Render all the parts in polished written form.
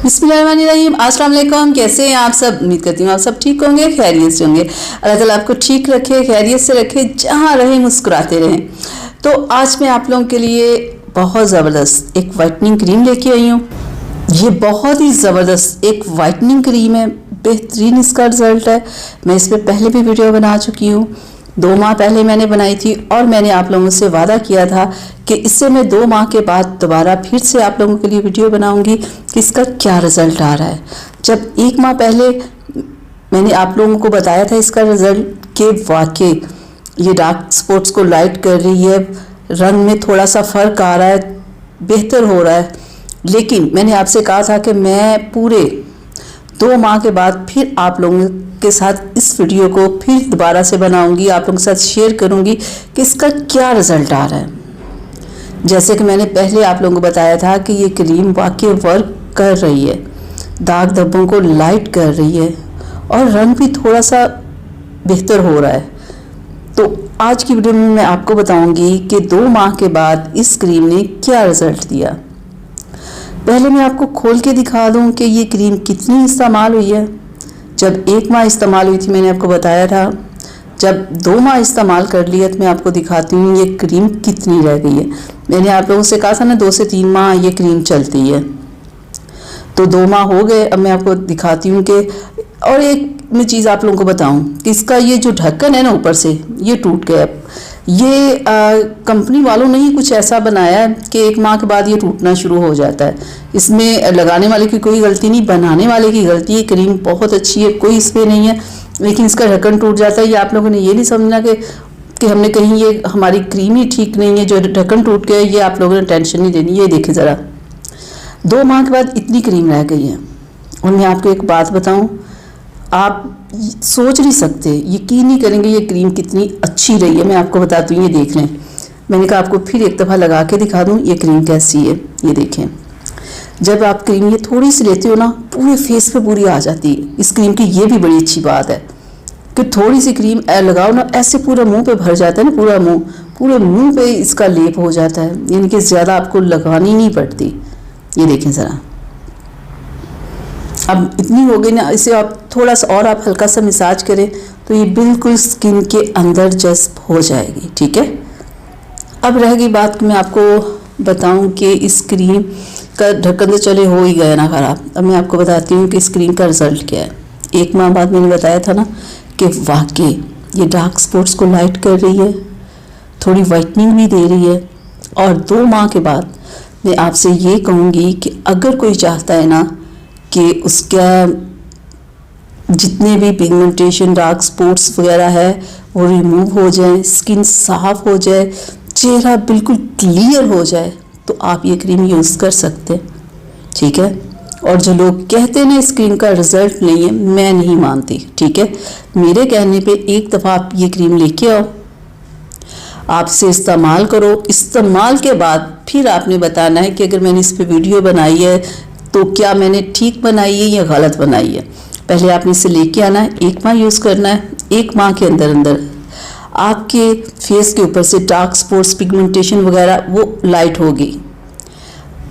बिस्मिल्लाहिर्रहमानिर्रहीम। अस्सलाम वालेकुम। कैसे हैं आप सब? उम्मीद करती हूँ आप सब ठीक होंगे, खैरियत से होंगे। अल्लाह ताला आपको ठीक रखे, खैरियत से रखे, जहाँ रहें मुस्कुराते रहें। तो आज मैं आप लोगों के लिए बहुत ज़बरदस्त एक वाइटनिंग क्रीम लेके आई हूँ। ये बहुत ही ज़बरदस्त एक वाइटनिंग क्रीम है, बेहतरीन इसका रिज़ल्ट है। मैं इस पर पहले भी वीडियो बना चुकी हूँ, 2 माह पहले मैंने बनाई थी और मैंने आप लोगों से वादा किया था कि इससे मैं 2 माह के बाद दोबारा फिर से आप लोगों के लिए वीडियो बनाऊंगी कि इसका क्या रिज़ल्ट आ रहा है। जब 1 माह पहले मैंने आप लोगों को बताया था इसका रिज़ल्ट कि वाकई ये डार्क स्पॉट्स को लाइट कर रही है, रंग में थोड़ा सा फ़र्क आ रहा है, बेहतर हो रहा है, लेकिन मैंने आपसे कहा था कि मैं पूरे 2 माह के बाद फिर आप लोगों के साथ इस वीडियो को फिर दोबारा से बनाऊंगी, आप लोगों के साथ शेयर करूंगी कि इसका क्या रिज़ल्ट आ रहा है। जैसे कि मैंने पहले आप लोगों को बताया था कि ये क्रीम वाकई वर्क कर रही है, दाग धब्बों को लाइट कर रही है और रंग भी थोड़ा सा बेहतर हो रहा है। तो आज की वीडियो में मैं आपको बताऊंगी कि 2 माह के बाद इस क्रीम ने क्या रिज़ल्ट दिया। पहले मैं आपको खोल के दिखा दूं कि ये क्रीम कितनी इस्तेमाल हुई है। जब 1 माह इस्तेमाल हुई थी मैंने आपको बताया था, जब 2 माह इस्तेमाल कर लिया तो मैं आपको दिखाती हूँ ये क्रीम कितनी रह गई है। मैंने आप लोगों से कहा था ना 2 से 3 माह ये क्रीम चलती है, तो 2 माह हो गए। अब मैं आपको दिखाती हूँ कि और एक मैं चीज़ आप लोगों को बताऊँ कि इसका ये जो ढक्कन है ना ऊपर से ये टूट गया। ये कंपनी वालों ने ही कुछ ऐसा बनाया है कि 1 माह के बाद ये टूटना शुरू हो जाता है। इसमें लगाने वाले की कोई गलती नहीं, बनाने वाले की गलती है। क्रीम बहुत अच्छी है, कोई इसमें नहीं है, लेकिन इसका ढक्कन टूट जाता है। ये आप लोगों ने ये नहीं समझना कि हमने कहीं ये हमारी क्रीम ही ठीक नहीं है जो ढक्कन टूट गया, ये आप लोगों ने टेंशन नहीं लेनी। ये देखें ज़रा, 2 माह के बाद इतनी क्रीम रह गई है। और मैं आपको एक बात बताऊँ, आप सोच नहीं सकते, यकीन नहीं करेंगे ये क्रीम कितनी अच्छी रही है। मैं आपको बताती हूँ, ये देख लें। मैंने कहा आपको फिर एक दफ़ा लगा के दिखा दूँ ये क्रीम कैसी है। ये देखें, जब आप क्रीम ये थोड़ी सी लेते हो ना पूरे फेस पे पूरी आ जाती है। इस क्रीम की ये भी बड़ी अच्छी बात है कि थोड़ी सी क्रीम लगाओ ना ऐसे पूरा मुंह पे भर जाता है ना, पूरे मुंह पे इसका लेप हो जाता है, यानी कि ज़्यादा आपको लगानी नहीं पड़ती। ये देखें ज़रा, अब इतनी हो गई ना, इसे आप थोड़ा सा और आप हल्का सा मसाज करें तो ये बिल्कुल स्किन के अंदर जज्ब हो जाएगी। ठीक है, अब रह गई बात कि मैं आपको बताऊं कि इस क्रीम का ढक्कन तो चले हो ही गया ना ख़राब। अब मैं आपको बताती हूँ कि इस क्रीम का रिज़ल्ट क्या है। 1 माह बाद मैंने बताया था ना कि वाकई ये डार्क स्पॉट्स को लाइट कर रही है, थोड़ी वाइटनिंग भी दे रही है। और 2 माह के बाद मैं आपसे ये कहूँगी कि अगर कोई चाहता है ना कि उसका जितने भी पिगमेंटेशन डार्क स्पॉट्स वगैरह है वो रिमूव हो जाए, स्किन साफ़ हो जाए, चेहरा बिल्कुल क्लियर हो जाए, तो आप ये क्रीम यूज़ कर सकते हैं। ठीक है, और जो लोग कहते हैं ना इस क्रीम का रिज़ल्ट नहीं है, मैं नहीं मानती। ठीक है, मेरे कहने पे एक दफ़ा आप ये क्रीम लेके आओ, आपसे इस्तेमाल करो, इस्तेमाल के बाद फिर आपने बताना है कि अगर मैंने इस पर वीडियो बनाई है तो क्या मैंने ठीक बनाई है या गलत बनाई है। पहले आपने इसे लेके आना है, 1 माह यूज़ करना है। 1 माह के अंदर अंदर आपके फेस के ऊपर से डार्क स्पॉट्स पिगमेंटेशन वगैरह वो लाइट होगी,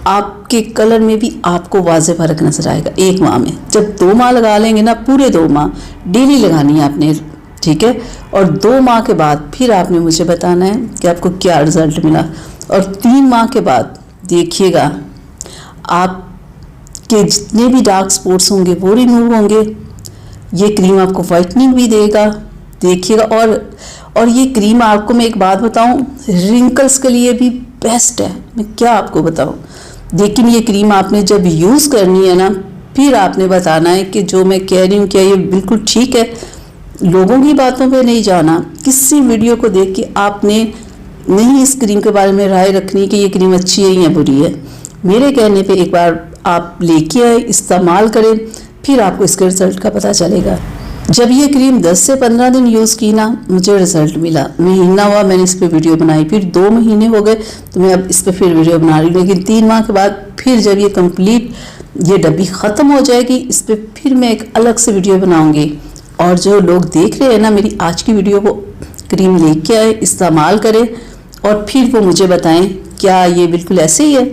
आपके कलर में भी आपको वाज़ेह फ़र्क नज़र आएगा 1 माह में। जब 2 माह लगा लेंगे ना, पूरे 2 माह डेली लगानी है आपने। ठीक है, और 2 माह के बाद फिर आपने मुझे बताना है कि आपको क्या रिज़ल्ट मिला। और 3 माह के बाद देखिएगा आप कि जितने भी डार्क स्पॉट्स होंगे वो रिमूव होंगे। ये क्रीम आपको वाइटनिंग भी देगा, देखिएगा। और ये क्रीम आपको मैं एक बात बताऊं, रिंकल्स के लिए भी बेस्ट है। मैं क्या आपको बताऊं, लेकिन ये क्रीम आपने जब यूज़ करनी है ना, फिर आपने बताना है कि जो मैं कह रही हूँ क्या ये बिल्कुल ठीक है। लोगों की बातों पे नहीं जाना, किसी वीडियो को देख के आपने नहीं इस क्रीम के बारे में राय रखनी कि ये क्रीम अच्छी है या बुरी है। मेरे कहने पे एक बार आप लेके आए, इस्तेमाल करें, फिर आपको इसके रिज़ल्ट का पता चलेगा। जब ये क्रीम 10 से 15 दिन यूज़ की ना, मुझे रिज़ल्ट मिला। महीना हुआ मैंने इस पर वीडियो बनाई, फिर 2 महीने हो गए तो मैं अब इस पर फिर वीडियो बना रही हूँ। लेकिन 3 माह के बाद फिर जब ये कंप्लीट ये डब्बी ख़त्म हो जाएगी, इस पर फिर मैं एक अलग से वीडियो बनाऊँगी। और जो लोग देख रहे हैं ना मेरी आज की वीडियो, वो क्रीम लेके आए, इस्तेमाल करें और फिर वो मुझे बताएं क्या ये बिल्कुल ऐसे ही है।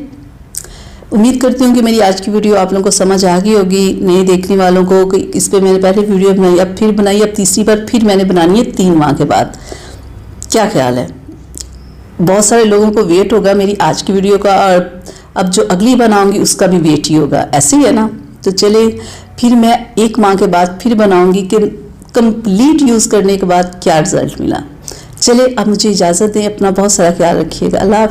उम्मीद करती हूँ कि मेरी आज की वीडियो आप लोगों को समझ आ गई होगी। नए देखने वालों को कि इस पे मैंने पहले वीडियो बनाई, अब फिर बनाई, अब तीसरी बार फिर मैंने बनानी है 3 माह के बाद। क्या ख्याल है? बहुत सारे लोगों को वेट होगा मेरी आज की वीडियो का, और अब जो अगली बनाऊंगी उसका भी वेट ही होगा, ऐसे ही है ना। तो चले फिर मैं 1 माह के बाद फिर बनाऊंगी कि कंप्लीट यूज़ करने के बाद क्या रिजल्ट मिला। चले अब मुझे इजाज़त दें, अपना बहुत सारा ख्याल रखिएगा। अल्लाह।